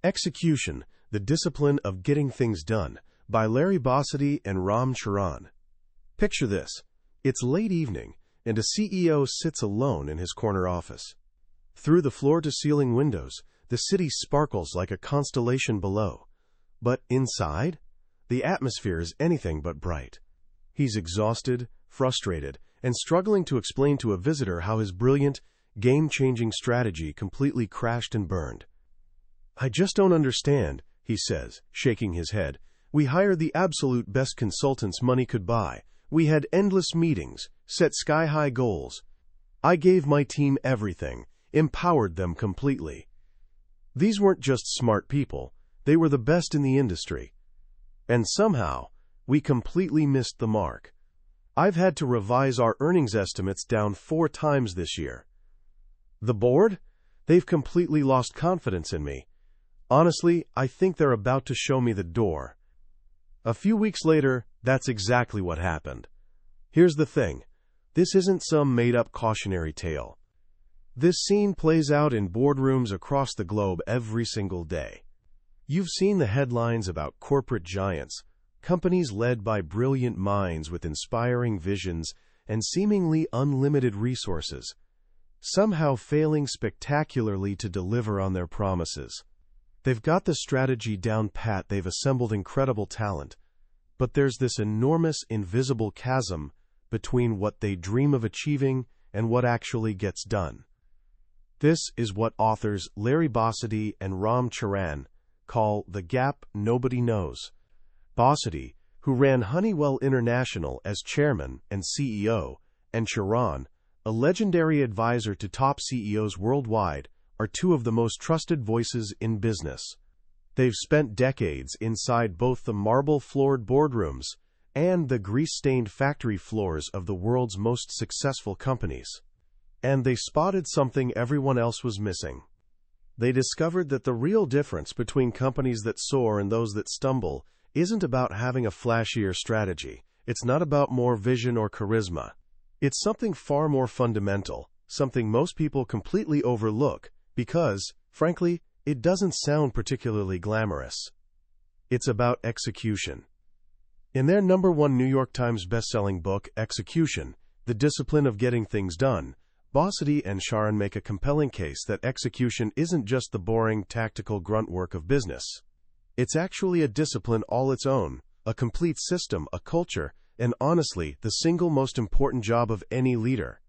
Execution, the Discipline of Getting Things Done, by Bossidy and Charan. Picture this. It's late evening, and a CEO sits alone in his corner office. Through the floor-to-ceiling windows, the city sparkles like a constellation below. But inside, the atmosphere is anything but bright. He's exhausted, frustrated, and struggling to explain to a visitor how his brilliant, game-changing strategy completely crashed and burned. "I just don't understand," he says, shaking his head. "We hired the absolute best consultants money could buy. We had endless meetings, set sky-high goals. I gave my team everything, empowered them completely. These weren't just smart people, they were the best in the industry. And somehow, we completely missed the mark. I've had to revise our earnings estimates down 4 times this year. The board? They've completely lost confidence in me. Honestly, I think they're about to show me the door." A few weeks later, that's exactly what happened. Here's the thing. This isn't some made-up cautionary tale. This scene plays out in boardrooms across the globe every single day. You've seen the headlines about corporate giants, companies led by brilliant minds with inspiring visions and seemingly unlimited resources, somehow failing spectacularly to deliver on their promises. They've got the strategy down pat, they've assembled incredible talent, but there's this enormous invisible chasm between what they dream of achieving and what actually gets done. This is what authors Bossidy and Charan call the gap nobody knows. Bossidy, who ran Honeywell International as chairman and CEO, and Charan, a legendary advisor to top CEOs worldwide, are two of the most trusted voices in business. They've spent decades inside both the marble-floored boardrooms and the grease-stained factory floors of the world's most successful companies. And they spotted something everyone else was missing. They discovered that the real difference between companies that soar and those that stumble isn't about having a flashier strategy. It's not about more vision or charisma. It's something far more fundamental, something most people completely overlook, because, frankly, it doesn't sound particularly glamorous. It's about execution. In their #1 New York Times bestselling book, Execution, The Discipline of Getting Things Done, Bossidy and Charan make a compelling case that execution isn't just the boring, tactical grunt work of business. It's actually a discipline all its own, a complete system, a culture, and honestly, the single most important job of any leader.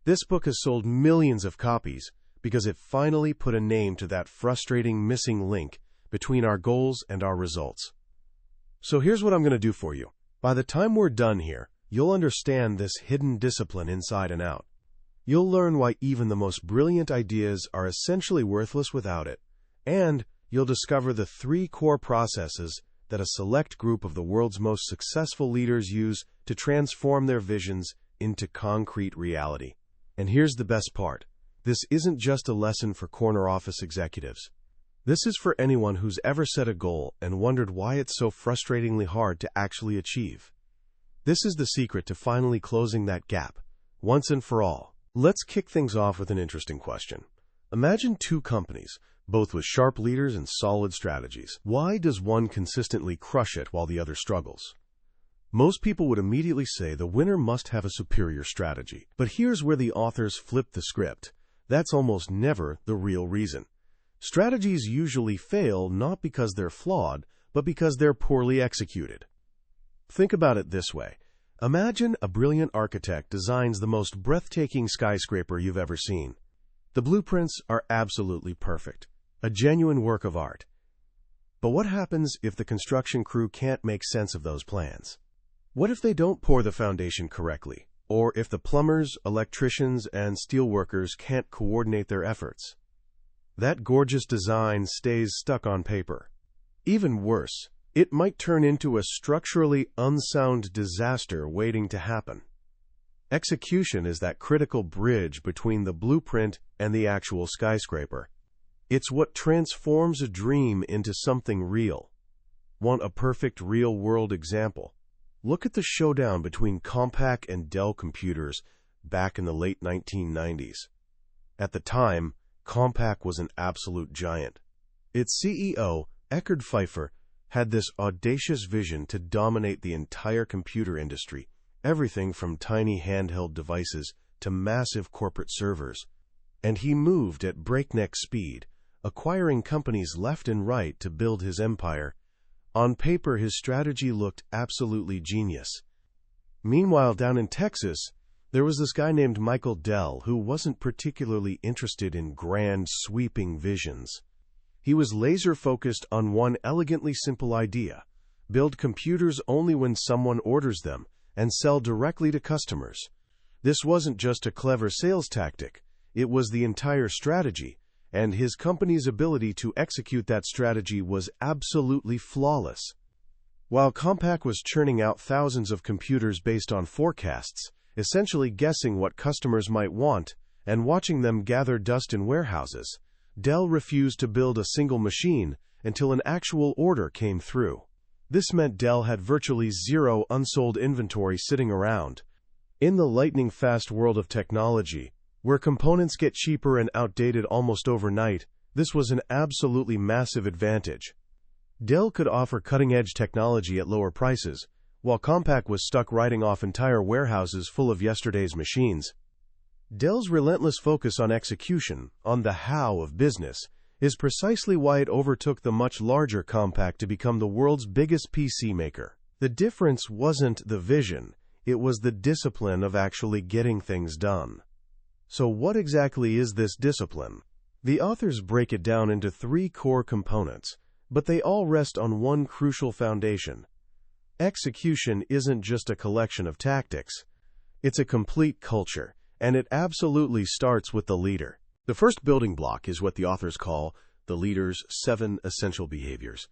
This book has sold millions of copies, because it finally put a name to that frustrating missing link between our goals and our results. So here's what I'm going to do for you. By the time we're done here, you'll understand this hidden discipline inside and out. You'll learn why even the most brilliant ideas are essentially worthless without it, and you'll discover the 3 core processes that a select group of the world's most successful leaders use to transform their visions into concrete reality. And here's the best part. This isn't just a lesson for corner office executives. This is for anyone who's ever set a goal and wondered why it's so frustratingly hard to actually achieve. This is the secret to finally closing that gap, once and for all. Let's kick things off with an interesting question. Imagine 2 companies, both with sharp leaders and solid strategies. Why does one consistently crush it while the other struggles? Most people would immediately say the winner must have a superior strategy. But here's where the authors flip the script. That's almost never the real reason. Strategies usually fail not because they're flawed, but because they're poorly executed. Think about it this way. Imagine a brilliant architect designs the most breathtaking skyscraper you've ever seen. The blueprints are absolutely perfect, a genuine work of art. But what happens if the construction crew can't make sense of those plans? What if they don't pour the foundation correctly? Or if the plumbers, electricians, and steelworkers can't coordinate their efforts? That gorgeous design stays stuck on paper. Even worse, it might turn into a structurally unsound disaster waiting to happen. Execution is that critical bridge between the blueprint and the actual skyscraper. It's what transforms a dream into something real. Want a perfect real-world example? Look at the showdown between Compaq and Dell computers back in the late 1990s. At the time, Compaq was an absolute giant. Its CEO, Eckhard Pfeiffer, had this audacious vision to dominate the entire computer industry, everything from tiny handheld devices to massive corporate servers. And he moved at breakneck speed, acquiring companies left and right to build his empire. On paper, his strategy looked absolutely genius. Meanwhile, down in Texas, there was this guy named Michael Dell who wasn't particularly interested in grand, sweeping visions. He was laser-focused on one elegantly simple idea: build computers only when someone orders them and sell directly to customers. This wasn't just a clever sales tactic, it was the entire strategy, and his company's ability to execute that strategy was absolutely flawless. While Compaq was churning out thousands of computers based on forecasts, essentially guessing what customers might want and watching them gather dust in warehouses, Dell refused to build a single machine until an actual order came through. This meant Dell had virtually zero unsold inventory sitting around. In the lightning-fast world of technology, where components get cheaper and outdated almost overnight, this was an absolutely massive advantage. Dell could offer cutting-edge technology at lower prices, while Compaq was stuck writing off entire warehouses full of yesterday's machines. Dell's relentless focus on execution, on the how of business, is precisely why it overtook the much larger Compaq to become the world's biggest PC maker. The difference wasn't the vision, it was the discipline of actually getting things done. So what exactly is this discipline? The authors break it down into 3 core components, but they all rest on one crucial foundation. Execution isn't just a collection of tactics. It's a complete culture, and it absolutely starts with the leader. The first building block is what the authors call the leader's 7 essential behaviors.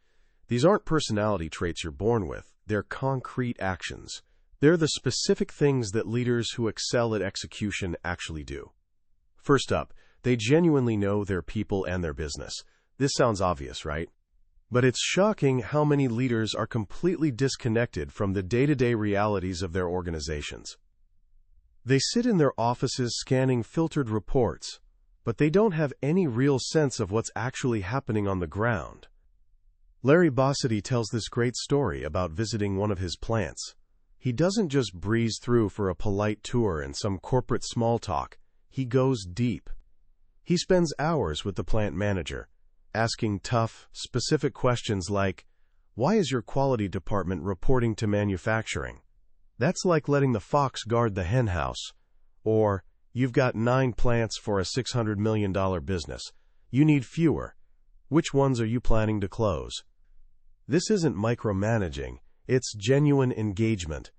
These aren't personality traits you're born with, they're concrete actions. They're the specific things that leaders who excel at execution actually do. First up, they genuinely know their people and their business. This sounds obvious, right? But it's shocking how many leaders are completely disconnected from the day-to-day realities of their organizations. They sit in their offices scanning filtered reports, but they don't have any real sense of what's actually happening on the ground. Larry Bossidy tells this great story about visiting one of his plants. He doesn't just breeze through for a polite tour and some corporate small talk. He goes deep. He spends hours with the plant manager, asking tough, specific questions like, "Why is your quality department reporting to manufacturing?" That's like letting the fox guard the hen house. Or, "You've got 9 plants for a $600 million business. You need fewer. Which ones are you planning to close?" This isn't micromanaging, it's genuine engagement.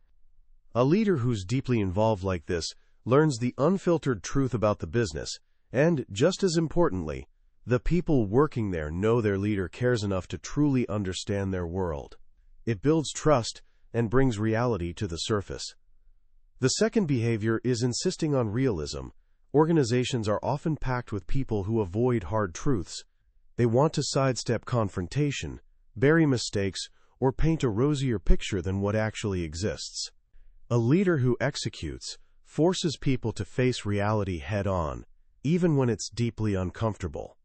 A leader who's deeply involved like this learns the unfiltered truth about the business, and, just as importantly, the people working there know their leader cares enough to truly understand their world. It builds trust and brings reality to the surface. The second behavior is insisting on realism. Organizations are often packed with people who avoid hard truths. They want to sidestep confrontation, bury mistakes, or paint a rosier picture than what actually exists. A leader who executes forces people to face reality head-on, even when it's deeply uncomfortable.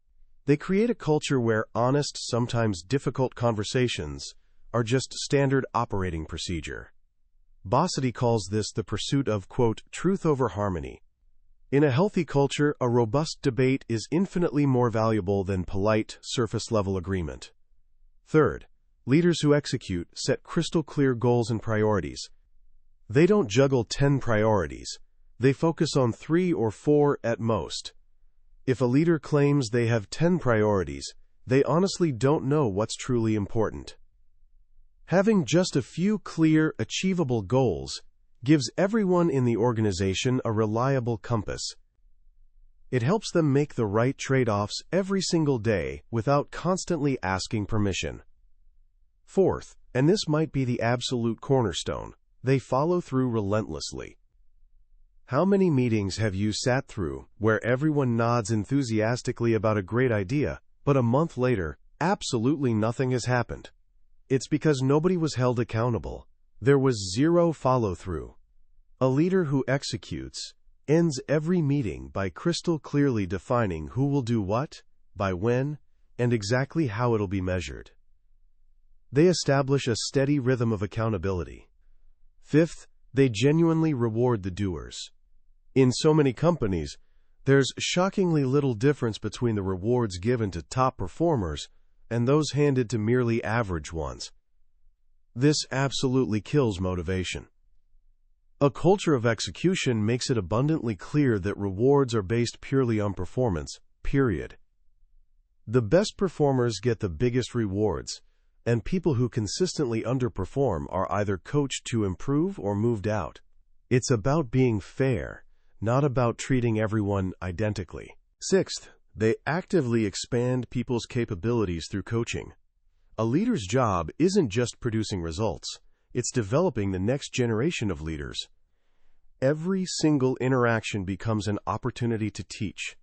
They create a culture where honest, sometimes difficult conversations are just standard operating procedure. Bossidy calls this the pursuit of, quote, truth over harmony. In a healthy culture, a robust debate is infinitely more valuable than polite, surface-level agreement. Third, leaders who execute set crystal-clear goals and priorities. They don't juggle 10 priorities. They focus on 3 or 4 at most. If a leader claims they have 10 priorities, they honestly don't know what's truly important. Having just a few clear, achievable goals gives everyone in the organization a reliable compass. It helps them make the right trade-offs every single day without constantly asking permission. Fourth, and this might be the absolute cornerstone, they follow through relentlessly. How many meetings have you sat through where everyone nods enthusiastically about a great idea, but a month later, absolutely nothing has happened? It's because nobody was held accountable. There was zero follow-through. A leader who executes ends every meeting by crystal clearly defining who will do what, by when, and exactly how it'll be measured. They establish a steady rhythm of accountability. Fifth, they genuinely reward the doers. In so many companies, there's shockingly little difference between the rewards given to top performers and those handed to merely average ones. This absolutely kills motivation. A culture of execution makes it abundantly clear that rewards are based purely on performance, period. The best performers get the biggest rewards, and people who consistently underperform are either coached to improve or moved out. It's about being fair, not about treating everyone identically. Sixth, they actively expand people's capabilities through coaching. A leader's job isn't just producing results, it's developing the next generation of leaders. Every single interaction becomes an opportunity to teach.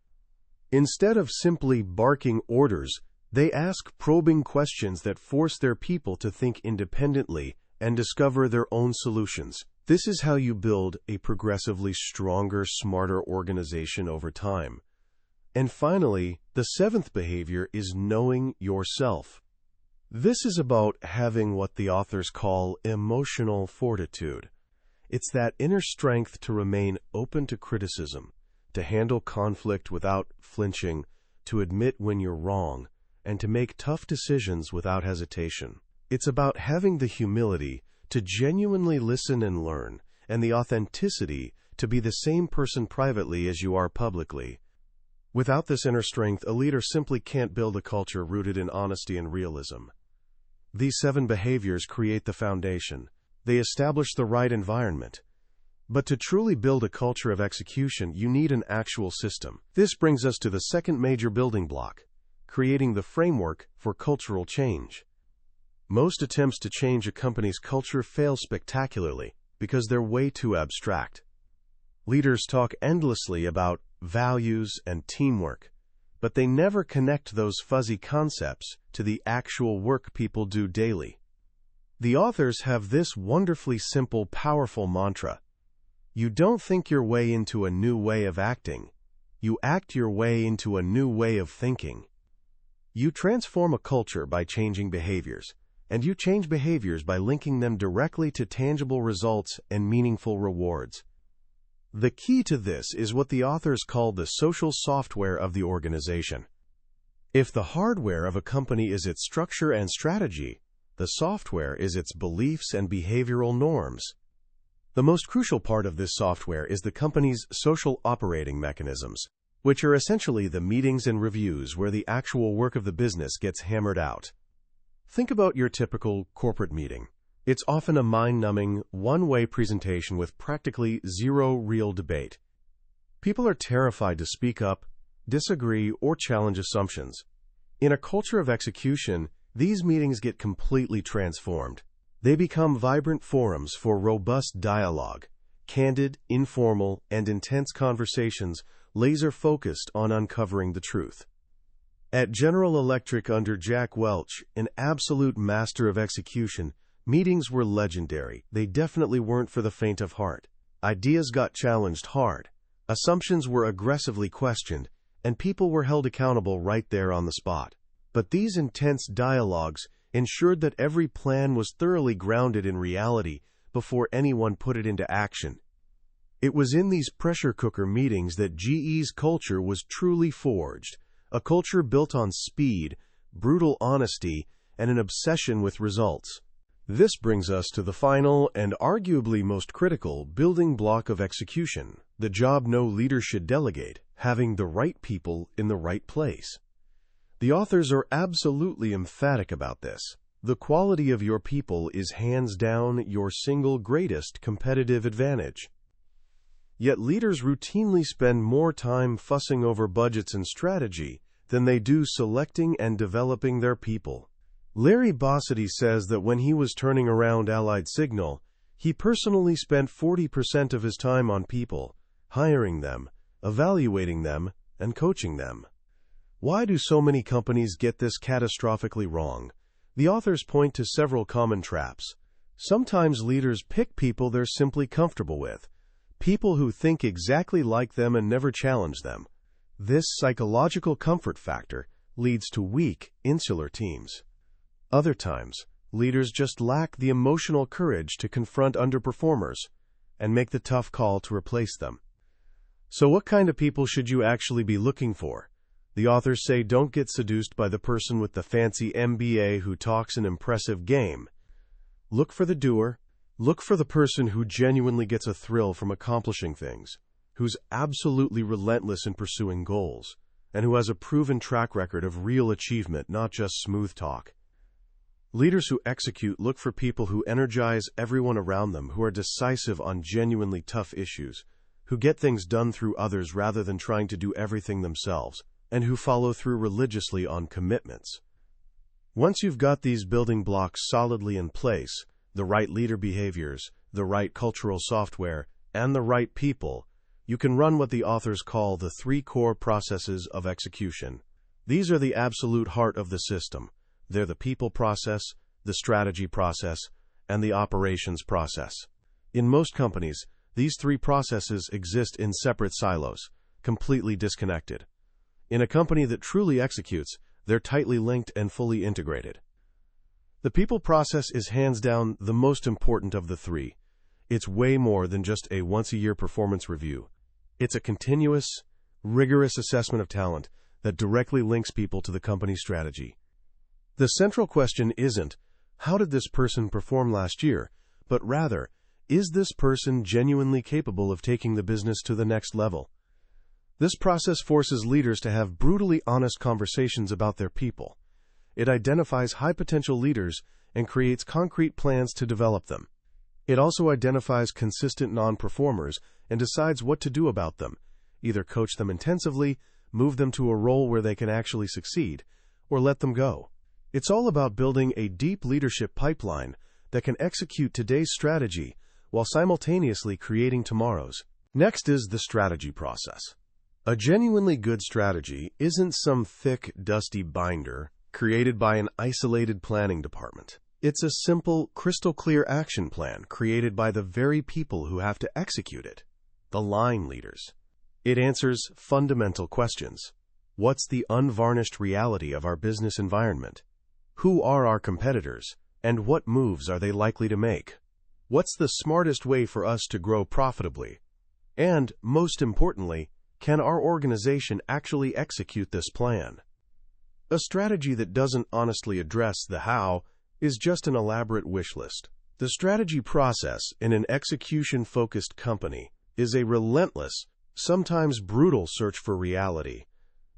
Instead of simply barking orders, they ask probing questions that force their people to think independently and discover their own solutions. This is how you build a progressively stronger, smarter organization over time. And finally, the seventh behavior is knowing yourself. This is about having what the authors call emotional fortitude. It's that inner strength to remain open to criticism, to handle conflict without flinching, to admit when you're wrong, and to make tough decisions without hesitation. It's about having the humility to genuinely listen and learn, and the authenticity to be the same person privately as you are publicly. Without this inner strength, a leader simply can't build a culture rooted in honesty and realism. These 7 behaviors create the foundation. They establish the right environment. But to truly build a culture of execution, you need an actual system. This brings us to the second major building block, creating the framework for cultural change. Most attempts to change a company's culture fail spectacularly because they're way too abstract. Leaders talk endlessly about values and teamwork, but they never connect those fuzzy concepts to the actual work people do daily. The authors have this wonderfully simple, powerful mantra. You don't think your way into a new way of acting. You act your way into a new way of thinking. You transform a culture by changing behaviors, and you change behaviors by linking them directly to tangible results and meaningful rewards. The key to this is what the authors call the social software of the organization. If the hardware of a company is its structure and strategy, the software is its beliefs and behavioral norms. The most crucial part of this software is the company's social operating mechanisms, which are essentially the meetings and reviews where the actual work of the business gets hammered out. Think about your typical corporate meeting. It's often a mind-numbing, one-way presentation with practically zero real debate. People are terrified to speak up, disagree, or challenge assumptions. In a culture of execution, these meetings get completely transformed. They become vibrant forums for robust dialogue, candid, informal, and intense conversations laser-focused on uncovering the truth. At General Electric under Jack Welch, an absolute master of execution, meetings were legendary. They definitely weren't for the faint of heart. Ideas got challenged hard, assumptions were aggressively questioned, and people were held accountable right there on the spot. But these intense dialogues ensured that every plan was thoroughly grounded in reality before anyone put it into action. It was in these pressure cooker meetings that GE's culture was truly forged, a culture built on speed, brutal honesty, and an obsession with results. This brings us to the final and arguably most critical building block of execution, the job no leader should delegate, having the right people in the right place. The authors are absolutely emphatic about this. The quality of your people is hands down your single greatest competitive advantage. Yet leaders routinely spend more time fussing over budgets and strategy than they do selecting and developing their people. Larry Bossidy says that when he was turning around Allied Signal, he personally spent 40% of his time on people, hiring them, evaluating them, and coaching them. Why do so many companies get this catastrophically wrong? The authors point to several common traps. Sometimes leaders pick people they're simply comfortable with, people who think exactly like them and never challenge them. This psychological comfort factor leads to weak, insular teams. Other times, leaders just lack the emotional courage to confront underperformers and make the tough call to replace them. So what kind of people should you actually be looking for? The authors say don't get seduced by the person with the fancy MBA who talks an impressive game. Look for the doer. Look for the person who genuinely gets a thrill from accomplishing things, who's absolutely relentless in pursuing goals, and who has a proven track record of real achievement, not just smooth talk. Leaders who execute look for people who energize everyone around them, who are decisive on genuinely tough issues, who get things done through others rather than trying to do everything themselves, and who follow through religiously on commitments. Once you've got these building blocks solidly in place, the right leader behaviors, the right cultural software, and the right people, you can run what the authors call the 3 core processes of execution. These are the absolute heart of the system. They're the people process, the strategy process, and the operations process. In most companies, these 3 processes exist in separate silos, completely disconnected. In a company that truly executes, they're tightly linked and fully integrated. The people process is hands down the most important of the 3. It's way more than just a once-a-year performance review. It's a continuous, rigorous assessment of talent that directly links people to the company strategy. The central question isn't, how did this person perform last year, but rather, is this person genuinely capable of taking the business to the next level? This process forces leaders to have brutally honest conversations about their people. It identifies high-potential leaders and creates concrete plans to develop them. It also identifies consistent non-performers and decides what to do about them, either coach them intensively, move them to a role where they can actually succeed, or let them go. It's all about building a deep leadership pipeline that can execute today's strategy while simultaneously creating tomorrow's. Next is the strategy process. A genuinely good strategy isn't some thick, dusty binder created by an isolated planning department. It's a simple, crystal-clear action plan created by the very people who have to execute it, the line leaders. It answers fundamental questions. What's the unvarnished reality of our business environment? Who are our competitors, and what moves are they likely to make? What's the smartest way for us to grow profitably? And, most importantly, can our organization actually execute this plan? A strategy that doesn't honestly address the how is just an elaborate wish list. The strategy process in an execution-focused company is a relentless, sometimes brutal search for reality,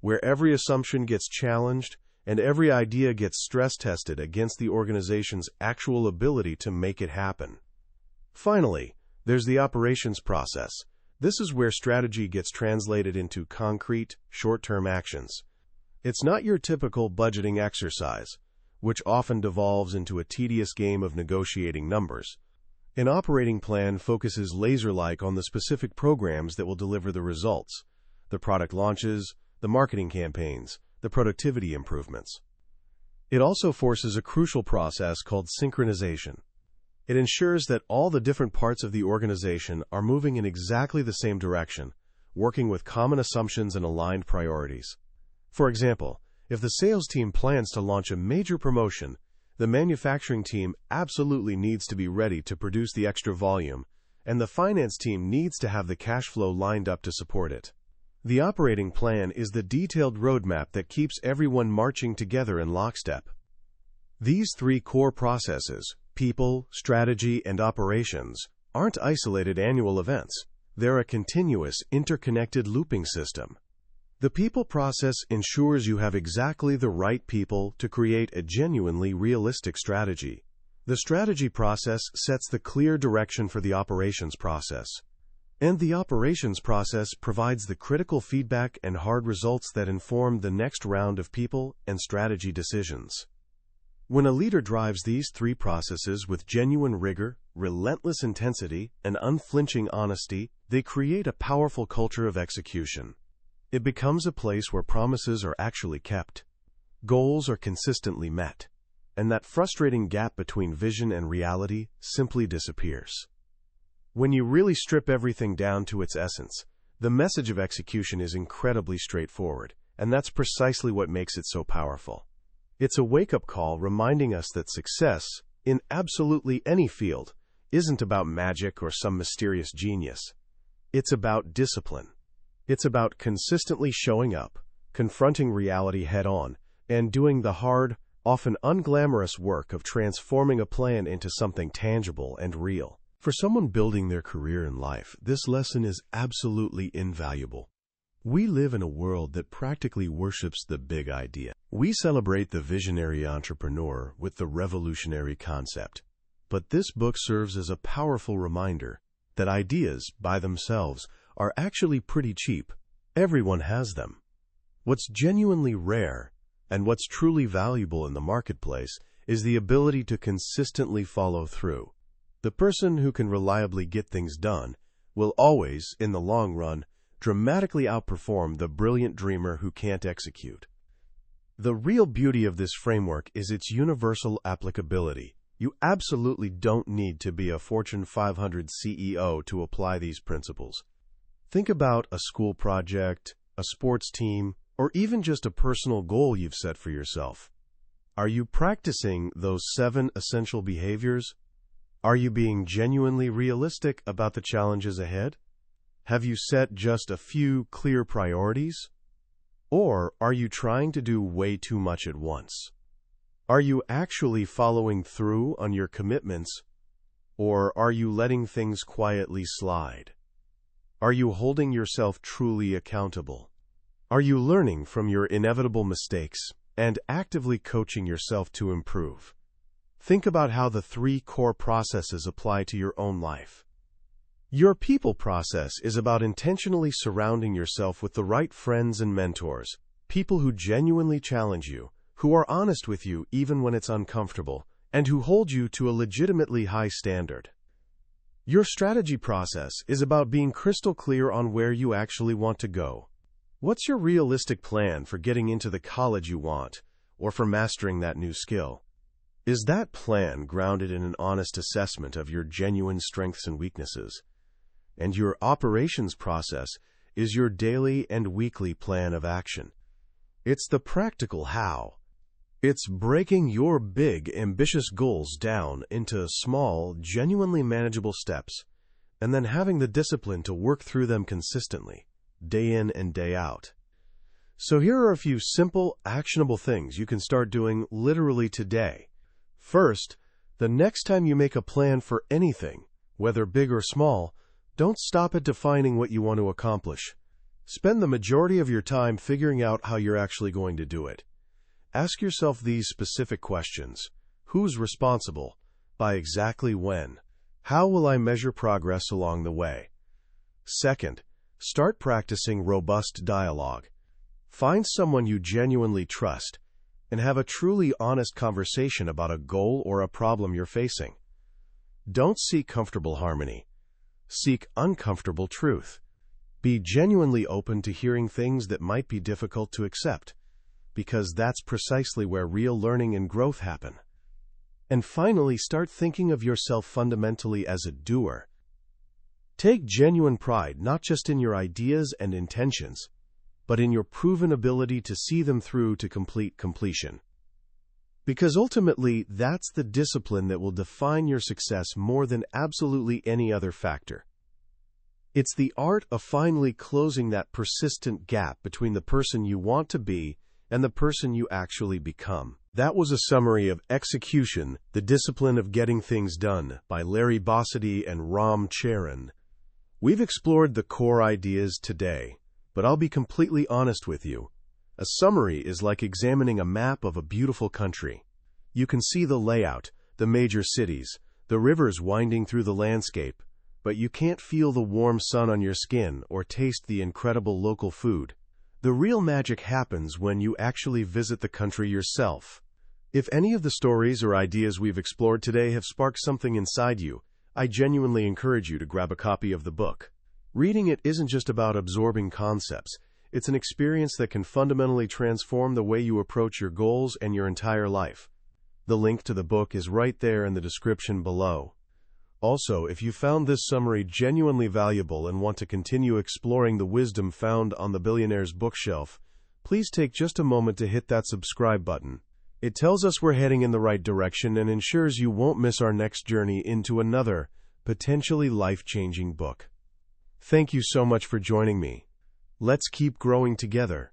where every assumption gets challenged and every idea gets stress-tested against the organization's actual ability to make it happen. Finally, there's the operations process. This is where strategy gets translated into concrete, short-term actions. It's not your typical budgeting exercise, which often devolves into a tedious game of negotiating numbers. An operating plan focuses laser-like on the specific programs that will deliver the results, the product launches, the marketing campaigns, the productivity improvements. It also forces a crucial process called synchronization. It ensures that all the different parts of the organization are moving in exactly the same direction, working with common assumptions and aligned priorities. For example, if the sales team plans to launch a major promotion, the manufacturing team absolutely needs to be ready to produce the extra volume, and the finance team needs to have the cash flow lined up to support it. The operating plan is the detailed roadmap that keeps everyone marching together in lockstep. These 3 core processes, people, strategy, and operations, aren't isolated annual events. They're a continuous, interconnected looping system. The people process ensures you have exactly the right people to create a genuinely realistic strategy. The strategy process sets the clear direction for the operations process. And the operations process provides the critical feedback and hard results that inform the next round of people and strategy decisions. When a leader drives these 3 processes with genuine rigor, relentless intensity, and unflinching honesty, they create a powerful culture of execution. It becomes a place where promises are actually kept, goals are consistently met, and that frustrating gap between vision and reality simply disappears. When you really strip everything down to its essence, the message of execution is incredibly straightforward, and that's precisely what makes it so powerful. It's a wake-up call reminding us that success, in absolutely any field, isn't about magic or some mysterious genius. It's about discipline. It's about consistently showing up, confronting reality head-on, and doing the hard, often unglamorous work of transforming a plan into something tangible and real. For someone building their career in life, this lesson is absolutely invaluable. We live in a world that practically worships the big idea. We celebrate the visionary entrepreneur with the revolutionary concept. But this book serves as a powerful reminder that ideas, by themselves, are actually pretty cheap. Everyone has them. What's genuinely rare, and what's truly valuable in the marketplace, is the ability to consistently follow through. The person who can reliably get things done will always, in the long run, dramatically outperform the brilliant dreamer who can't execute. The real beauty of this framework is its universal applicability. You absolutely don't need to be a Fortune 500 CEO to apply these principles. Think about a school project, a sports team, or even just a personal goal you've set for yourself. Are you practicing those 7 essential behaviors? Are you being genuinely realistic about the challenges ahead? Have you set just a few clear priorities? Or are you trying to do way too much at once? Are you actually following through on your commitments, or are you letting things quietly slide? Are you holding yourself truly accountable? Are you learning from your inevitable mistakes and actively coaching yourself to improve? Think about how the 3 core processes apply to your own life. Your people process is about intentionally surrounding yourself with the right friends and mentors, people who genuinely challenge you, who are honest with you even when it's uncomfortable, and who hold you to a legitimately high standard. Your strategy process is about being crystal clear on where you actually want to go. What's your realistic plan for getting into the college you want, or for mastering that new skill? Is that plan grounded in an honest assessment of your genuine strengths and weaknesses? And your operations process is your daily and weekly plan of action. It's the practical how. It's breaking your big, ambitious goals down into small, genuinely manageable steps, and then having the discipline to work through them consistently, day in and day out. So here are a few simple, actionable things you can start doing literally today. First, the next time you make a plan for anything, whether big or small, don't stop at defining what you want to accomplish. Spend the majority of your time figuring out how you're actually going to do it. Ask yourself these specific questions. Who's responsible? By exactly when? How will I measure progress along the way? Second, start practicing robust dialogue. Find someone you genuinely trust and have a truly honest conversation about a goal or a problem you're facing. Don't seek comfortable harmony. Seek uncomfortable truth. Be genuinely open to hearing things that might be difficult to accept, because that's precisely where real learning and growth happen. And finally, start thinking of yourself fundamentally as a doer. Take genuine pride not just in your ideas and intentions, but in your proven ability to see them through to completion. Because ultimately, that's the discipline that will define your success more than absolutely any other factor. It's the art of finally closing that persistent gap between the person you want to be and the person you actually become. That was a summary of Execution, The Discipline of Getting Things Done by Larry Bossidy and Ram Charan. We've explored the core ideas today, but I'll be completely honest with you. A summary is like examining a map of a beautiful country. You can see the layout, the major cities, the rivers winding through the landscape, but you can't feel the warm sun on your skin or taste the incredible local food. The real magic happens when you actually visit the country yourself. If any of the stories or ideas we've explored today have sparked something inside you, I genuinely encourage you to grab a copy of the book. Reading it isn't just about absorbing concepts. It's an experience that can fundamentally transform the way you approach your goals and your entire life. The link to the book is right there in the description below. Also, if you found this summary genuinely valuable and want to continue exploring the wisdom found on the Billionaire's Bookshelf, please take just a moment to hit that subscribe button. It tells us we're heading in the right direction and ensures you won't miss our next journey into another, potentially life-changing book. Thank you so much for joining me. Let's keep growing together.